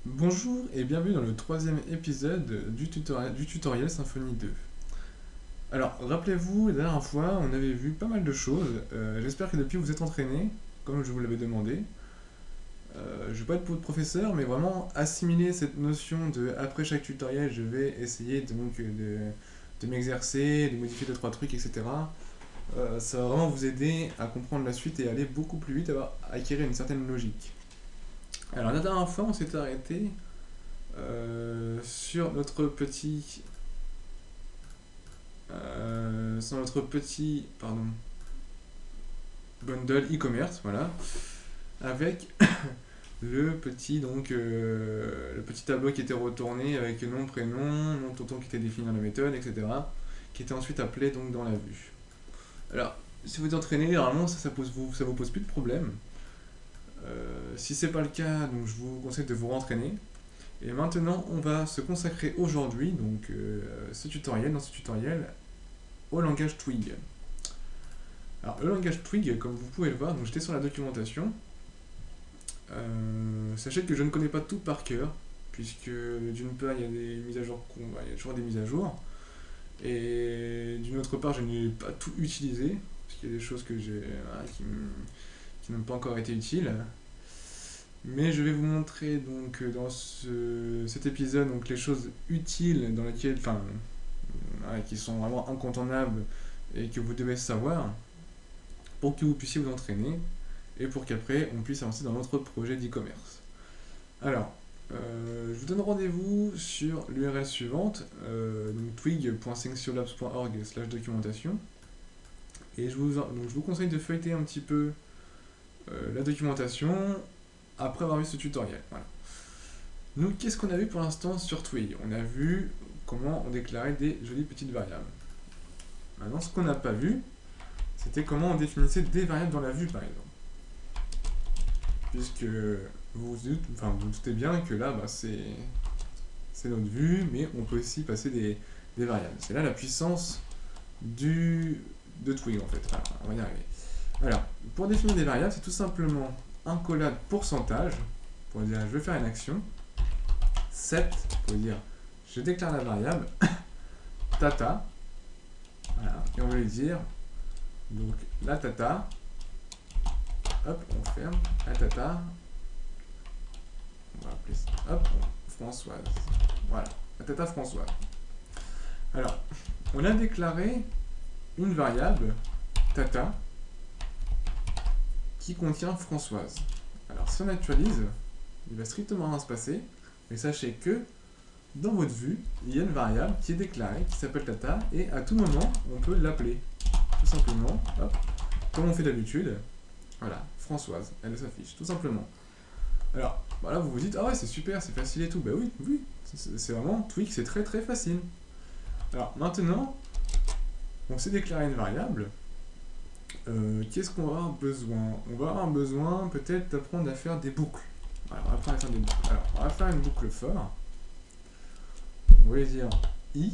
Bonjour et bienvenue dans le troisième épisode du tutoriel Symfony 2. Alors, rappelez-vous, la dernière fois, on avait vu pas mal de choses. J'espère que depuis vous êtes entraînés, comme je vous l'avais demandé. Je vais pas être votre professeur, mais vraiment assimiler cette notion de après chaque tutoriel, je vais essayer donc de m'exercer, de modifier deux trois trucs, etc. Ça va vraiment vous aider à comprendre la suite et aller beaucoup plus vite, à acquérir une certaine logique. Alors, la dernière fois, on s'est arrêté sur notre petit pardon, bundle e-commerce, voilà, avec le petit tableau qui était retourné avec nom, prénom, nom tonton qui était défini dans la méthode, etc., qui était ensuite appelé donc dans la vue. Alors, si vous entraînez, normalement, ça vous pose plus de problème. Si c'est pas le cas, donc je vous conseille de vous rentraîner. Et maintenant, on va se consacrer aujourd'hui, dans ce tutoriel, au langage Twig. Alors, le langage Twig, comme vous pouvez le voir, donc j'étais sur la documentation. Sachez que je ne connais pas tout par cœur, puisque d'une part, il y a des mises à jour, il y a toujours des mises à jour, et d'une autre part, je n'ai pas tout utilisé, parce qu'il y a des choses qui n'ont pas encore été utiles. Mais je vais vous montrer donc dans cet épisode donc les choses utiles dans lesquelles, qui sont vraiment incontournables et que vous devez savoir pour que vous puissiez vous entraîner et pour qu'après on puisse avancer dans notre projet d'e-commerce. Alors, je vous donne rendez-vous sur l'URL suivante, donc twig.sensiolabs.org/documentation. Et je vous conseille de feuilleter un petit peu la documentation après avoir vu ce tutoriel. Voilà. Nous, qu'est-ce qu'on a vu pour l'instant sur Twig? On a vu comment on déclarait des jolies petites variables. Maintenant, ce qu'on n'a pas vu, c'était comment on définissait des variables dans la vue, par exemple. Puisque vous doutez bien que là, c'est notre vue, mais on peut aussi passer des variables. C'est là la puissance de Twig, en fait. Voilà, on va y arriver. Alors, pour définir des variables, c'est tout simplement un collab pourcentage, pour dire je vais faire une action, set, pour dire je déclare la variable, tata, voilà, et on va lui dire, donc la tata, hop, on ferme, la tata, on va appeler ça, hop, Françoise, voilà, la tata Françoise. Alors, on a déclaré une variable, tata, qui contient Françoise. Alors, si on actualise, il va strictement rien se passer, mais sachez que dans votre vue, il y a une variable qui est déclarée, qui s'appelle tata, et à tout moment, on peut l'appeler. Tout simplement, hop, comme on fait d'habitude, voilà, Françoise, elle s'affiche, tout simplement. Alors, voilà, vous vous dites, ah ouais, c'est super, c'est facile et tout. Bah oui, oui, c'est vraiment, Twig, c'est très très facile. Alors, maintenant, on sait déclarer une variable. Qu'est-ce qu'on va avoir besoin? On va avoir besoin peut-être d'apprendre à faire des boucles. Alors, on va apprendre à faire des boucles. Alors, on va faire une boucle for. On va dire i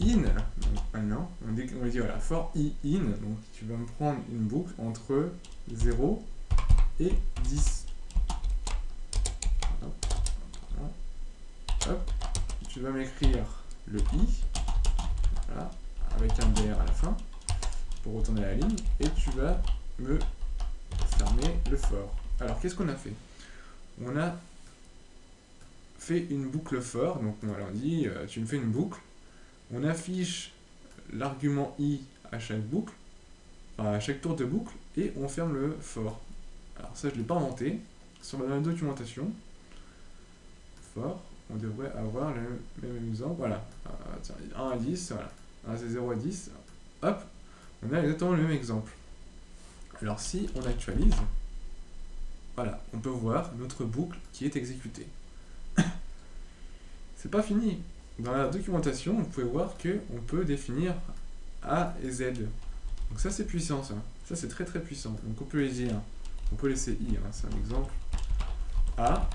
in. Donc maintenant, on va dire voilà, for i in. Donc tu vas me prendre une boucle entre 0 et 10. Hop, hop. Tu vas m'écrire le i, voilà, avec un dr à la fin, pour retourner à la ligne, et tu vas me fermer le for. Alors, qu'est-ce qu'on a fait? On a fait une boucle for, donc on leur dit, tu me fais une boucle, on affiche l'argument i à chaque boucle, enfin à chaque tour de boucle, et on ferme le for. Alors ça, je ne l'ai pas inventé, sur la documentation, for, on devrait avoir le même exemple, voilà, tiens, 1 à 10, voilà, c'est 0 à 10, hop, on a exactement le même exemple. Alors si on actualise, voilà, on peut voir notre boucle qui est exécutée. C'est pas fini. Dans la documentation, vous pouvez voir qu'on peut définir A et Z. Donc ça, c'est puissant, ça. Ça, c'est très très puissant. Donc on peut les dire, on peut laisser I, hein, c'est un exemple. A,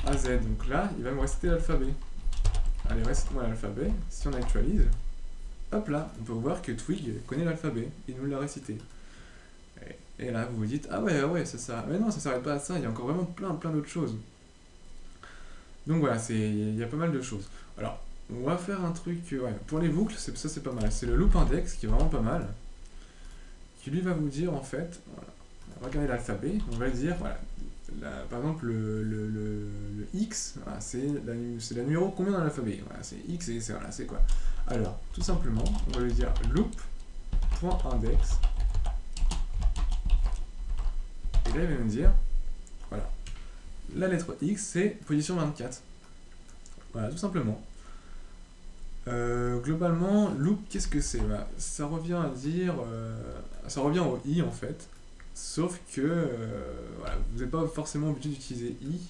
à Z. Donc là, il va me rester l'alphabet. Allez, reste-moi l'alphabet. Si on actualise, hop là, on peut voir que Twig connaît l'alphabet. Il nous l'a récité. Et là, vous vous dites, ah ouais, c'est ça. Mais non, ça s'arrête pas à ça, il y a encore vraiment plein d'autres choses. Donc voilà, il y a pas mal de choses. Alors, on va faire un truc, ouais, pour les boucles, ça c'est pas mal. C'est le loop index qui est vraiment pas mal. Qui lui va vous dire en fait, voilà, regardez l'alphabet, on va dire, voilà, par exemple le X, voilà, c'est la numéro combien dans l'alphabet, voilà, c'est X et c'est voilà, c'est quoi. Alors, tout simplement, on va lui dire loop.index, et là il va me dire, voilà, la lettre X c'est position 24. Voilà, tout simplement. Globalement, loop, qu'est-ce que c'est? Bah, ça revient à dire, ça revient au i en fait, sauf que voilà, vous n'êtes pas forcément obligé d'utiliser i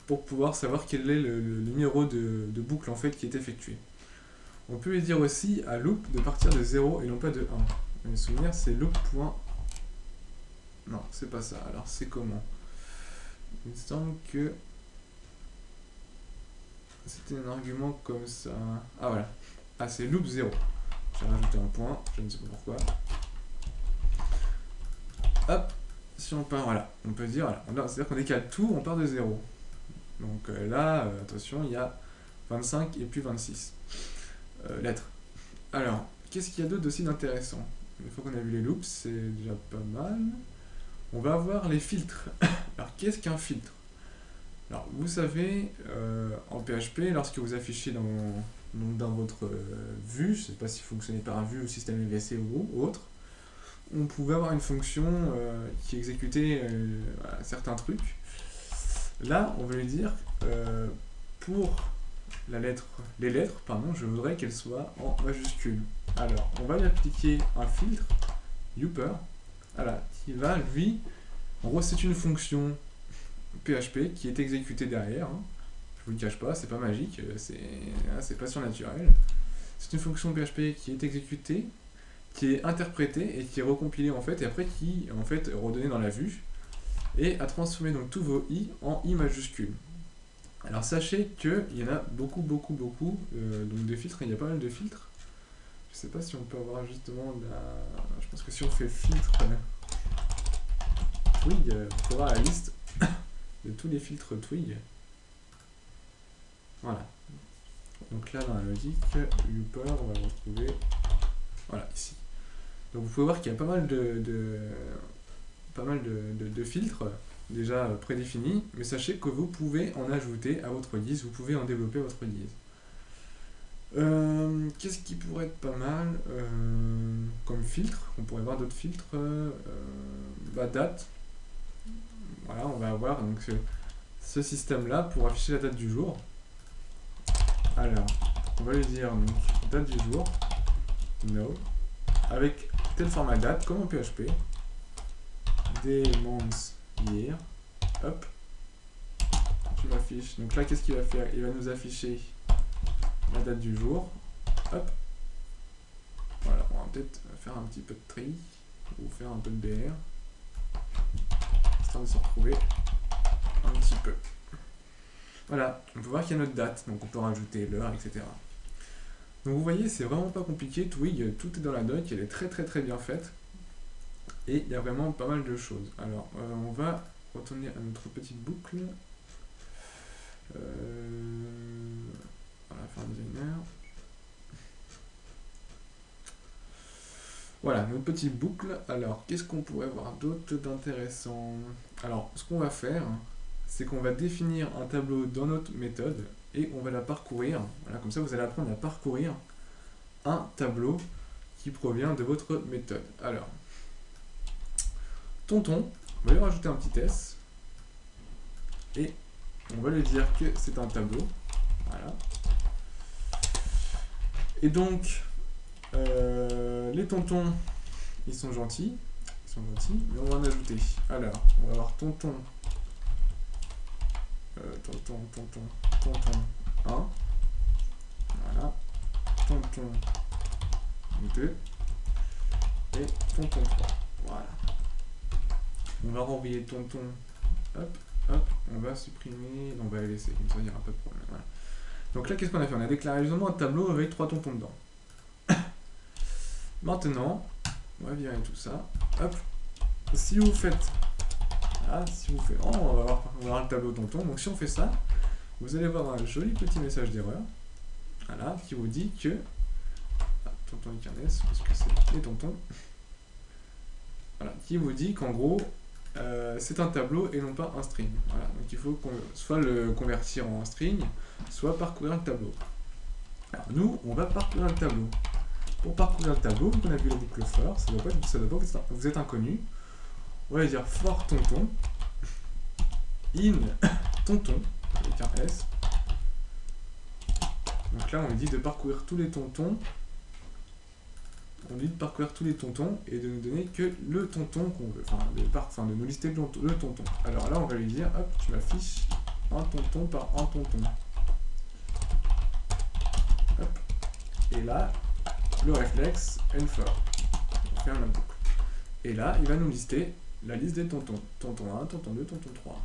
pour pouvoir savoir quel est le numéro de boucle en fait qui est effectué. On peut lui dire aussi à loop de partir de 0 et non pas de 1. Mes souvenirs, c'est loop. Non, c'est pas ça. Alors c'est comment? Il me semble que c'était un argument comme ça. Ah voilà. Ah, c'est loop 0. J'ai rajouté un point, je ne sais pas pourquoi. Hop, si on part, voilà, on peut dire, voilà, c'est-à-dire qu'on décale tout, on part de 0. Donc là, attention, il y a 25 et puis 26 lettres. Alors, qu'est-ce qu'il y a d'autre aussi d'intéressant? Une fois qu'on a vu les loops, c'est déjà pas mal. On va avoir les filtres. Alors, qu'est-ce qu'un filtre? Alors, vous savez, en PHP, lorsque vous affichez dans votre vue, je ne sais pas si vous fonctionnez par vue ou système MVC ou autre, on pouvait avoir une fonction qui exécutait voilà, certains trucs. Là, on va lui dire, pour les lettres, pardon, je voudrais qu'elles soient en majuscule. Alors, on va lui appliquer un filtre, Youper, voilà, qui va, lui, en gros, c'est une fonction PHP qui est exécutée derrière. Hein. Je vous le cache pas, c'est pas magique, c'est pas surnaturel. C'est une fonction PHP qui est exécutée, qui est interprétée et qui est recompilée en fait, et après qui en fait est redonnée dans la vue et a transformé donc tous vos i en i majuscules. Alors sachez qu'il y en a beaucoup donc de filtres, il y a pas mal de filtres. Je sais pas si on peut avoir justement je pense que si on fait filtre Twig, on peut avoir la liste de tous les filtres Twig. Voilà. Donc là dans la logique, Youper, on va le retrouver voilà ici. Donc vous pouvez voir qu'il y a pas mal de filtres déjà prédéfinis, mais sachez que vous pouvez en ajouter à votre guise, vous pouvez en développer à votre guise. Qu'est-ce qui pourrait être pas mal comme filtre? On pourrait voir d'autres filtres. Date. Voilà, on va avoir donc ce système-là pour afficher la date du jour. Alors, on va lui dire donc date du jour, no, avec tel format date comme en PHP, des months year, hop, tu m'affiches. Donc là, qu'est-ce qu'il va faire? Il va nous afficher la date du jour, hop. Voilà, on va peut-être faire un petit peu de tri ou faire un peu de BR, histoire de se retrouver un petit peu. Voilà, on peut voir qu'il y a notre date, donc on peut rajouter l'heure, etc. Donc vous voyez, c'est vraiment pas compliqué, Twig, tout est dans la doc, elle est très bien faite. Et il y a vraiment pas mal de choses. Alors, on va retourner à notre petite boucle. Voilà, faire designer. Voilà, notre petite boucle. Alors, qu'est-ce qu'on pourrait avoir d'autre d'intéressant? Alors, ce qu'on va faire, c'est qu'on va définir un tableau dans notre méthode et on va la parcourir. Voilà, comme ça, vous allez apprendre à parcourir un tableau qui provient de votre méthode. Alors, tonton, on va lui rajouter un petit S et on va lui dire que c'est un tableau. Voilà. Et donc, les tontons, ils sont gentils, mais on va en ajouter. Alors, on va avoir tonton, tonton 1, voilà, tonton 2 et tonton 3. Voilà. On va renvoyer tonton, hop, on va supprimer, on va les laisser, comme ça il n'y aura pas de problème. Voilà. Donc là, qu'est-ce qu'on a fait? On a déclaré justement un tableau avec 3 tontons dedans. Maintenant, on va virer tout ça, hop, si vous faites... Ah, si vous faites... Oh, on va voir le tableau tonton. Donc si on fait ça, vous allez voir un joli petit message d'erreur. Voilà, qui vous dit que... Ah, tonton Icarnès, parce que c'est les tontons. Voilà, qui vous dit qu'en gros, c'est un tableau et non pas un string. Voilà, donc il faut soit le convertir en string, soit parcourir le tableau. Alors nous, on va parcourir le tableau. Pour parcourir le tableau, vu qu'on a vu la boucle for, ça doit pas vous êtes inconnu. On va dire for tonton, in tonton, avec un S. Donc là, on lui dit de parcourir tous les tontons. On lui dit de parcourir tous les tontons et de nous donner que le tonton qu'on veut. Enfin, de nous lister le tonton. Alors là, on va lui dire, hop, tu m'affiches un tonton par un tonton. Hop. Et là, le réflexe, for. On ferme la boucle. Et là, il va nous lister la liste des tontons. Tonton 1, tonton 2, tonton 3.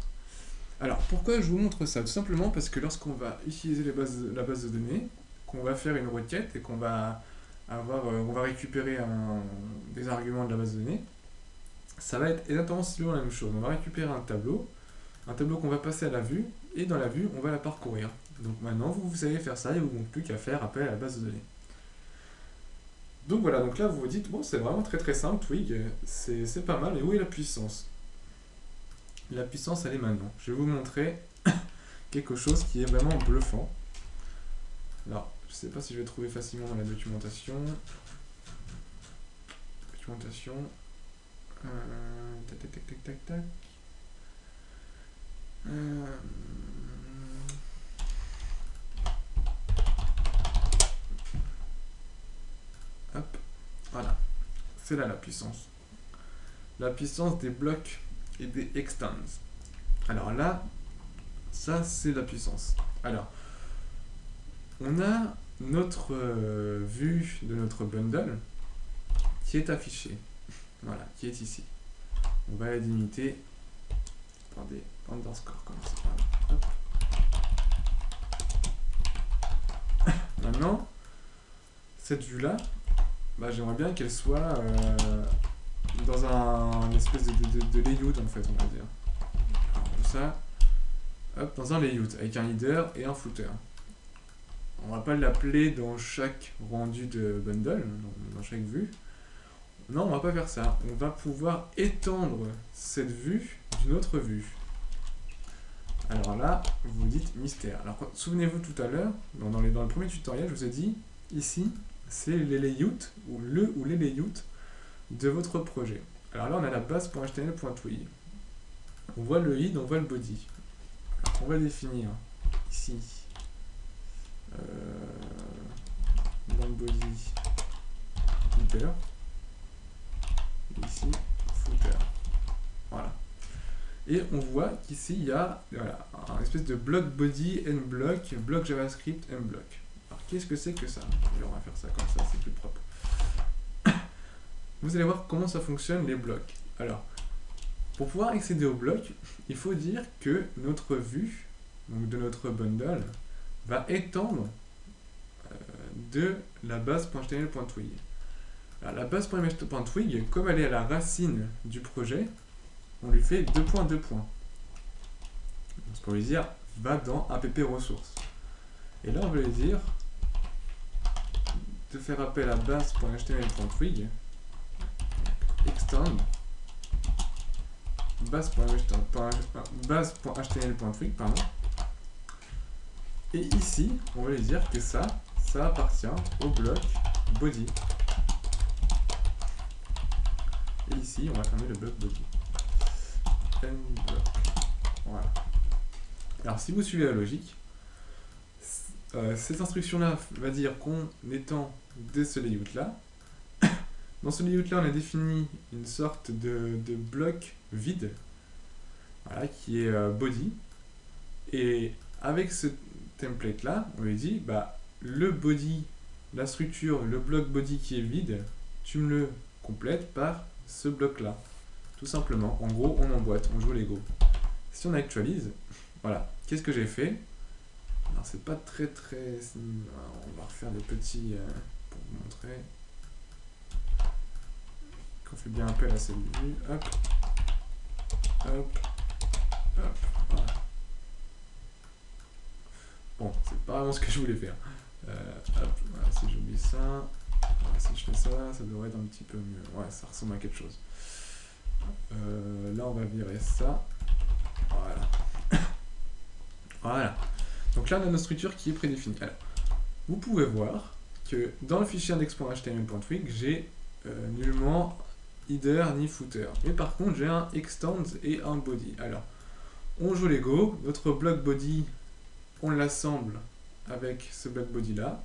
Alors, pourquoi je vous montre ça? Tout simplement parce que lorsqu'on va utiliser la base de données, qu'on va faire une requête et qu'on va on va récupérer des arguments de la base de données, ça va être exactement la même chose. On va récupérer un tableau qu'on va passer à la vue, et dans la vue, on va la parcourir. Donc maintenant, vous savez faire ça, il ne vous manque plus qu'à faire appel à la base de données. Donc voilà, donc là, vous vous dites, bon, c'est vraiment très très simple, Twig, c'est pas mal, et où est la puissance? La puissance, elle est maintenant. Je vais vous montrer quelque chose qui est vraiment bluffant. Alors, je ne sais pas si je vais trouver facilement dans la documentation. Tac, tac, tac, tac, tac, tac. Hop, voilà. C'est là la puissance. La puissance des blocs et des extends. Alors là, ça c'est la puissance. Alors, on a notre vue de notre bundle qui est affichée. Voilà, qui est ici. On va la délimiter par des underscores comme ça. Hop. Maintenant, cette vue-là, bah, j'aimerais bien qu'elle soit dans un espèce de layout en fait, on va dire. Alors, comme ça, hop, dans un layout avec un header et un footer. On va pas l'appeler dans chaque rendu de bundle, dans chaque vue. Non, on va pas faire ça. On va pouvoir étendre cette vue d'une autre vue. Alors là, vous vous dites mystère. Alors souvenez-vous tout à l'heure, dans le premier tutoriel, je vous ai dit, ici, c'est les layouts, ou les layouts de votre projet. Alors là, on a la base.html.twig. On voit le id, on voit le body. Alors, on va définir ici, dans le body, header, et ici, footer. Voilà. Et on voit qu'ici, il y a un espèce de bloc body and bloc JavaScript and bloc. Alors, qu'est-ce que c'est que ça? On va faire ça comme ça, c'est plus propre. Vous allez voir comment ça fonctionne les blocs. Alors, pour pouvoir accéder aux blocs, il faut dire que notre vue, donc de notre bundle, va étendre de la base.html.twig. Alors, la base.html.twig, comme elle est à la racine du projet, on lui fait 2 points, 2 points. C'est pour lui dire, va dans app ressources. Et là, on va lui dire de faire appel à base.html.twig, extend base.html.twig, pardon. Et ici, on va lui dire que ça appartient au bloc body. Et ici, on va fermer le bloc body. Bloc. Voilà. Alors, si vous suivez la logique, cette instruction-là va dire qu'on étend de ce layout-là. Dans ce layout-là, on a défini une sorte de bloc vide, voilà, qui est body. Et avec ce template-là, on lui dit, bah, le body, la structure, le bloc body qui est vide, tu me le complètes par ce bloc-là. Tout simplement. En gros, on emboîte, on joue Lego. Si on actualise, voilà. Qu'est-ce que j'ai fait? Alors, c'est pas très... On va refaire des petits... pour vous montrer. fait bien appel à cette vue. Hop, hop, hop, voilà. Bon, c'est pas vraiment ce que je voulais faire. Hop, voilà, si j'oublie ça, voilà, si je fais ça, ça devrait être un petit peu mieux. Ouais, ça ressemble à quelque chose. Là, on va virer ça. Voilà. Voilà. Donc là, on a notre structure qui est prédéfinie. Alors, vous pouvez voir que dans le fichier index.html.twig, j'ai nullement header ni footer. Mais par contre, j'ai un extend et un body. Alors, on joue Lego. Notre block body, on l'assemble avec ce block body là.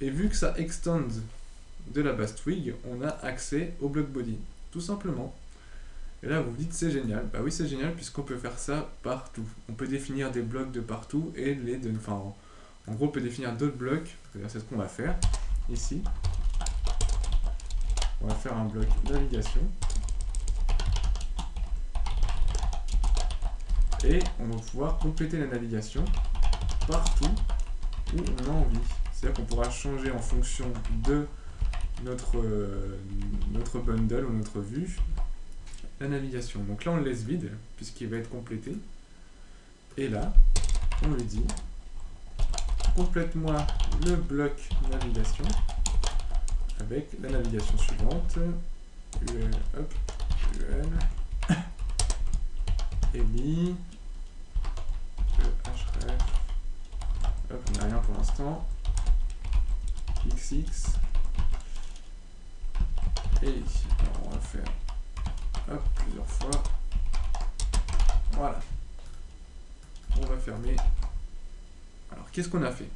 Et vu que ça extend de la base twig, on a accès au block body. Tout simplement. Et là, vous vous dites c'est génial. Bah oui, c'est génial puisqu'on peut faire ça partout. On peut définir des blocs de partout et les donner. Enfin, en gros, on peut définir d'autres blocs. C'est ce qu'on va faire ici. On va faire un bloc navigation. Et on va pouvoir compléter la navigation partout où on a envie. C'est-à-dire qu'on pourra changer en fonction de notre bundle ou notre vue la navigation. Donc là, on le laisse vide puisqu'il va être complété. Et là, on lui dit complète-moi le bloc navigation avec la navigation suivante. UL, hop, UL, ELI, href, hop, on n'a rien pour l'instant, XX, et ici, alors on va faire hop, plusieurs fois, voilà, on va fermer. Alors qu'est-ce qu'on a fait?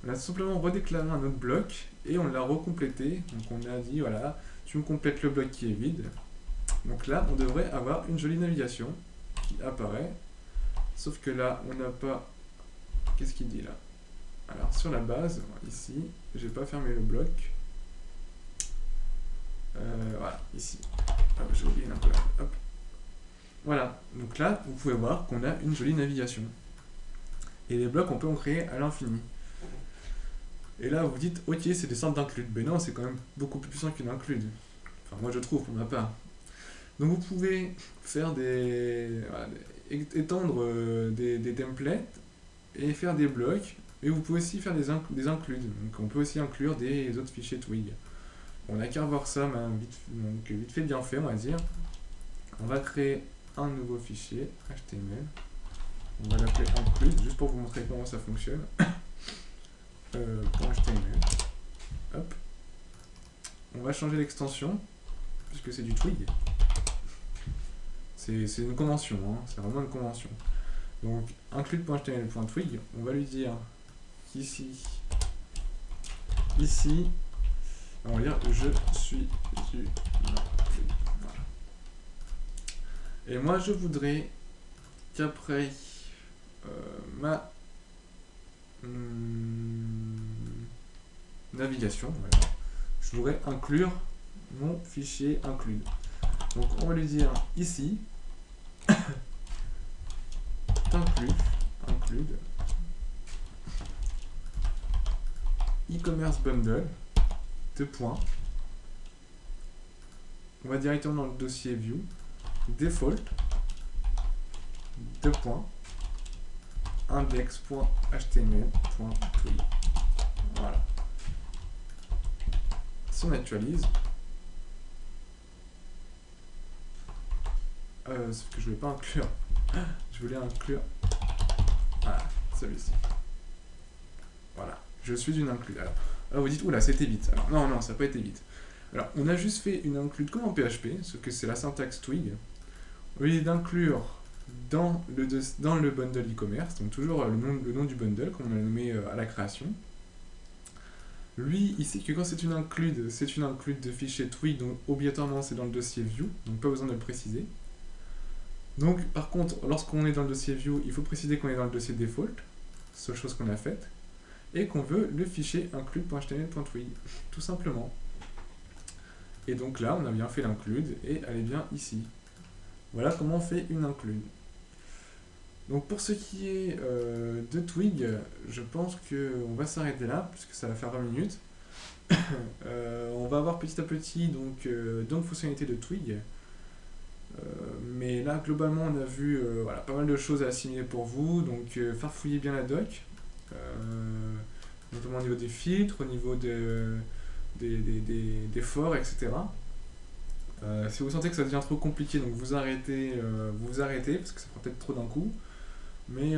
On a simplement redéclaré un autre bloc et on l'a recomplété. Donc on a dit voilà, tu me complètes le bloc qui est vide. Donc là, on devrait avoir une jolie navigation qui apparaît. Sauf que là, on n'a pas... Qu'est-ce qu'il dit là? Alors sur la base, ici, j'ai pas fermé le bloc. Voilà, ici. J'ai oublié un peu là. Hop. Voilà, donc là, vous pouvez voir qu'on a une jolie navigation. Et les blocs, on peut en créer à l'infini. Et là, vous vous dites, ok, c'est des sortes d'include. Mais non, c'est quand même beaucoup plus puissant qu'une include. Enfin, moi, je trouve, pour ma part. Donc, vous pouvez faire voilà, étendre des templates et faire des blocs. Et vous pouvez aussi faire des includes. Donc, on peut aussi inclure des autres fichiers Twig. On n'a qu'à voir ça, vite fait bien fait, on va dire. On va créer un nouveau fichier HTML. On va l'appeler include, juste pour vous montrer comment ça fonctionne. .html. Hop. On va changer l'extension, puisque c'est du Twig. C'est une convention, hein, c'est vraiment une convention. Donc, include.html.twig, on va lui dire qu'ici, on va dire je suis du Twig. Voilà. Et moi, je voudrais qu'après ma navigation, voilà, je voudrais inclure mon fichier include. Donc on va lui dire ici include e-commerce bundle deux points. On va directement dans le dossier view default deux points index.html.twig. Voilà. Si on actualise, sauf que je voulais pas inclure. Je voulais inclure. Voilà, celui-ci. Voilà, je suis une include. Alors vous dites, oula, c'était vite. Alors non, ça n'a pas été vite. Alors, on a juste fait une include comme en PHP, sauf que c'est la syntaxe Twig. Au lieu d'inclure dans le bundle e-commerce, donc toujours le nom du bundle, comme on l'a nommé à la création. Lui, ici, que quand c'est une include de fichier Twig, donc obligatoirement c'est dans le dossier view, donc pas besoin de le préciser. Donc, par contre, lorsqu'on est dans le dossier view, il faut préciser qu'on est dans le dossier default, seule chose qu'on a faite, et qu'on veut le fichier include.html.twig, tout simplement. Et donc là, on a bien fait l'include, et elle est bien ici. Voilà comment on fait une include. Donc pour ce qui est de Twig, je pense qu'on va s'arrêter là, puisque ça va faire 20 minutes. On va avoir petit à petit donc fonctionnalité de Twig. Mais là, globalement, on a vu voilà, pas mal de choses à assimiler pour vous. Donc, farfouillez bien la doc, notamment au niveau des filtres, au niveau des forts, etc. Si vous sentez que ça devient trop compliqué, donc vous arrêtez parce que ça prend peut-être trop d'un coup. Mais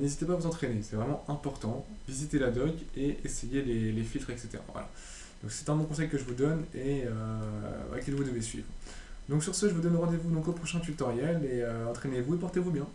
n'hésitez pas à vous entraîner, c'est vraiment important. Visitez la doc et essayez les filtres, etc. Voilà. Donc c'est un bon conseil que je vous donne et que vous devez suivre. Donc sur ce, je vous donne rendez-vous donc au prochain tutoriel et entraînez-vous et portez-vous bien.